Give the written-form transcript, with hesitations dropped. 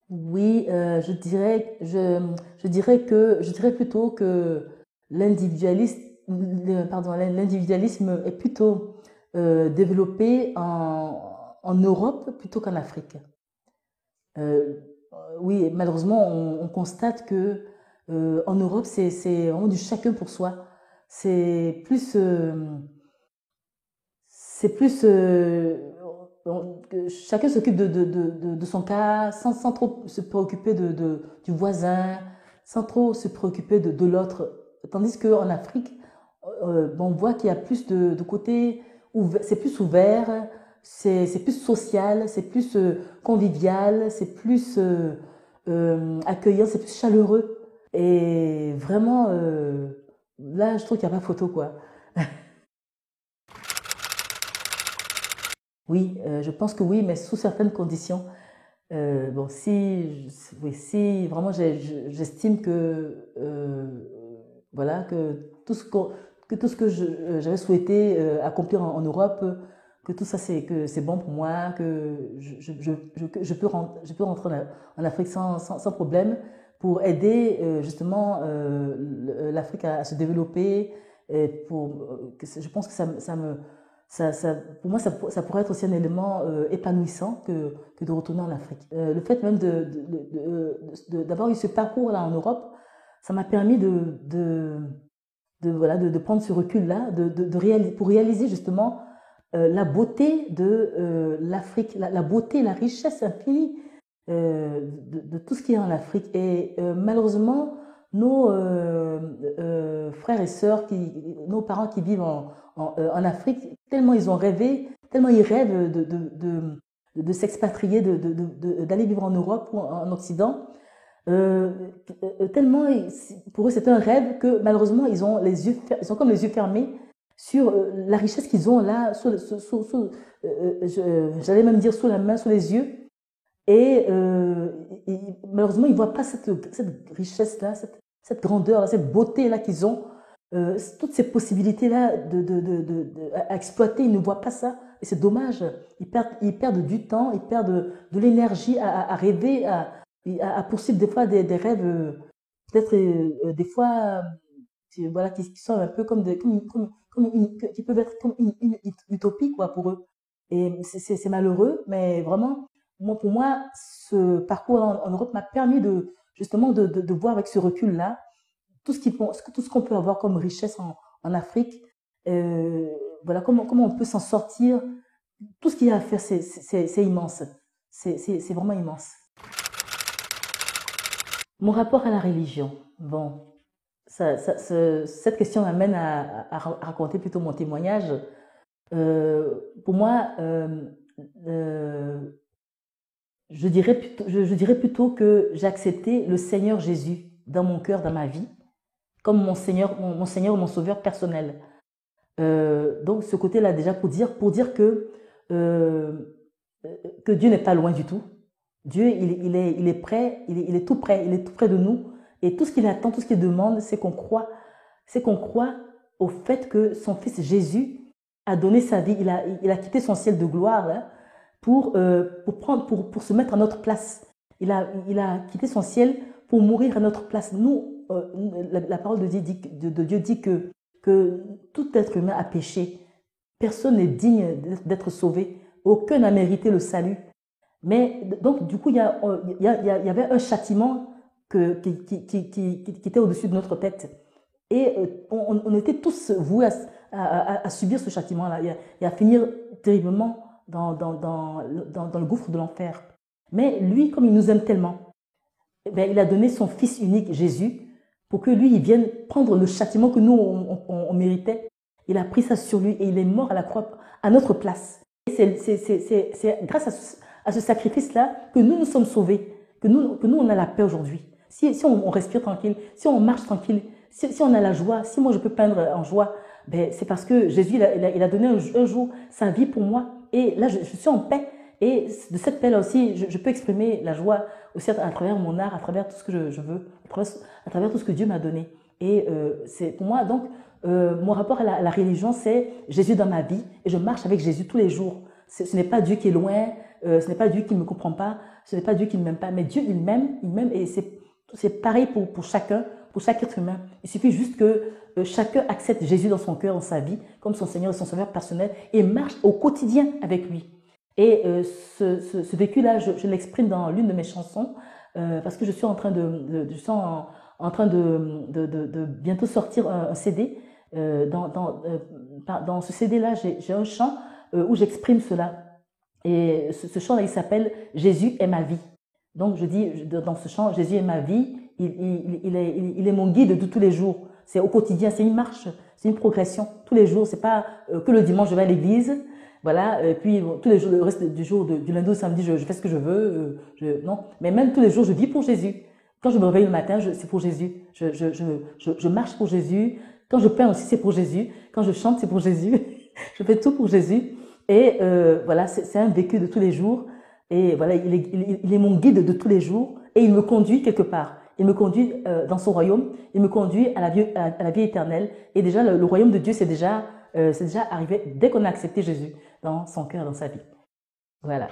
Oui, je dirais plutôt que l'individualisme, l'individualisme est plutôt développé en Europe plutôt qu'en Afrique. Euh, oui, malheureusement, on constate que en Europe, c'est vraiment du chacun pour soi. C'est plus, c'est plus, que chacun s'occupe de son cas sans trop se préoccuper du voisin, sans trop se préoccuper de l'autre. Tandis qu'en Afrique, on voit qu'il y a plus de côté, c'est plus ouvert, c'est plus social, c'est plus convivial, c'est plus accueillant, c'est plus chaleureux. Et vraiment, là, je trouve qu'il n'y a pas photo, quoi. Oui, je pense que oui, mais sous certaines conditions. Bon, oui, si vraiment j'estime que voilà que tout ce que j'avais souhaité accomplir en Europe, que tout ça c'est bon pour moi, que je peux rentrer en Afrique sans problème pour aider justement l'Afrique à se développer. Et je pense que pour moi, ça pourrait être aussi un élément épanouissant que de retourner en Afrique. Le fait même d'avoir eu ce parcours-là en Europe, ça m'a permis voilà, de prendre ce recul-là, pour réaliser justement la beauté de l'Afrique, la beauté, la richesse infinie de tout ce qui est en Afrique. Et malheureusement, nos frères et sœurs, nos parents qui vivent en Afrique, tellement ils ont rêvé, tellement ils rêvent de s'expatrier, d'aller vivre en Europe ou en Occident, euh, tellement pour eux c'est un rêve que malheureusement ils ont comme les yeux fermés sur la richesse qu'ils ont là, j'allais même dire sous la main, sous les yeux. Et, malheureusement, ils ne voient pas cette richesse-là, cette grandeur-là, cette beauté-là qu'ils ont, toutes ces possibilités-là à exploiter, ils ne voient pas ça. Et c'est dommage. Ils perdent du temps, ils perdent de l'énergie à rêver, à poursuivre des fois des rêves, peut-être des fois, voilà, qui sont un peu comme qui peuvent être comme une utopie quoi, pour eux. Et c'est malheureux, mais vraiment, pour moi, ce parcours en Europe m'a permis justement de voir avec ce recul-là tout ce qu'on peut avoir comme richesse en Afrique. Euh, voilà, comment on peut s'en sortir. Tout ce qu'il y a à faire, c'est immense. C'est vraiment immense. Mon rapport à la religion. Bon, cette question m'amène à raconter plutôt mon témoignage. Pour moi, euh, je dirais plutôt que j'ai accepté le Seigneur Jésus dans mon cœur, dans ma vie, comme mon Seigneur, mon Sauveur personnel. Donc ce côté-là déjà pour dire euh, que Dieu n'est pas loin du tout. Dieu, il est prêt, il est tout prêt, il est tout près de nous. Et tout ce qu'il attend, tout ce qu'il demande, c'est qu'on croit au fait que son fils Jésus a donné sa vie, il a quitté son ciel de gloire là, pour se mettre à notre place. Il a quitté son ciel pour mourir à notre place. Nous, la parole de Dieu dit que tout être humain a péché. Personne n'est digne d'être sauvé. Aucun n'a mérité le salut. Mais donc, du coup, il y avait un châtiment qui était au-dessus de notre tête. Et on était tous voués à subir ce châtiment-là et à finir terriblement dans le gouffre de l'enfer. Mais lui, comme il nous aime tellement, eh bien, il a donné son Fils unique, Jésus, pour que lui, il vienne prendre le châtiment que nous, on méritait. Il a pris ça sur lui et il est mort à la croix à notre place. Et c'est grâce à ce sacrifice-là que nous sommes sauvés, que nous on a la paix aujourd'hui. Si on respire tranquille, si on marche tranquille, si on a la joie, si moi je peux peindre en joie, ben, c'est parce que Jésus il a donné un jour sa vie pour moi. Et là, je suis en paix. Et de cette paix-là aussi, je peux exprimer la joie aussi à travers mon art, à travers tout ce que je veux, à travers tout ce que Dieu m'a donné. Et c'est pour moi, donc, Mon rapport à la religion, c'est Jésus dans ma vie et je marche avec Jésus tous les jours. Ce n'est pas Dieu qui est loin, ce n'est pas Dieu qui ne me comprend pas, ce n'est pas Dieu qui ne m'aime pas, mais Dieu, il m'aime et c'est pareil pour chacun, pour chaque être humain. Il suffit juste que chacun accepte Jésus dans son cœur, dans sa vie, comme son Seigneur et son Sauveur personnel et marche au quotidien avec lui. Et ce vécu-là, je l'exprime dans l'une de mes chansons parce que je suis en train de bientôt sortir un CD. Dans ce CD-là, j'ai un chant où j'exprime cela. Et ce chant-là, il s'appelle « Jésus est ma vie ». Donc, je dis dans ce chant « Jésus est ma vie », il est mon guide de tous les jours. C'est au quotidien, c'est une marche, c'est une progression. Tous les jours, c'est pas que le dimanche, je vais à l'église, voilà, et puis tous les jours, le reste du jour, du lundi au samedi, je fais ce que je veux. Non, mais même tous les jours, je vis pour Jésus. Quand je me réveille le matin, c'est pour Jésus. Je marche pour Jésus. Quand je peins aussi, c'est pour Jésus. Quand je chante, c'est pour Jésus. Je fais tout pour Jésus. Et voilà, c'est un vécu de tous les jours. Et voilà, il est mon guide de tous les jours. Et il me conduit quelque part. Il me conduit dans son royaume. Il me conduit à la vie éternelle. Et déjà, le royaume de Dieu, c'est déjà arrivé dès qu'on a accepté Jésus dans son cœur, dans sa vie. Voilà.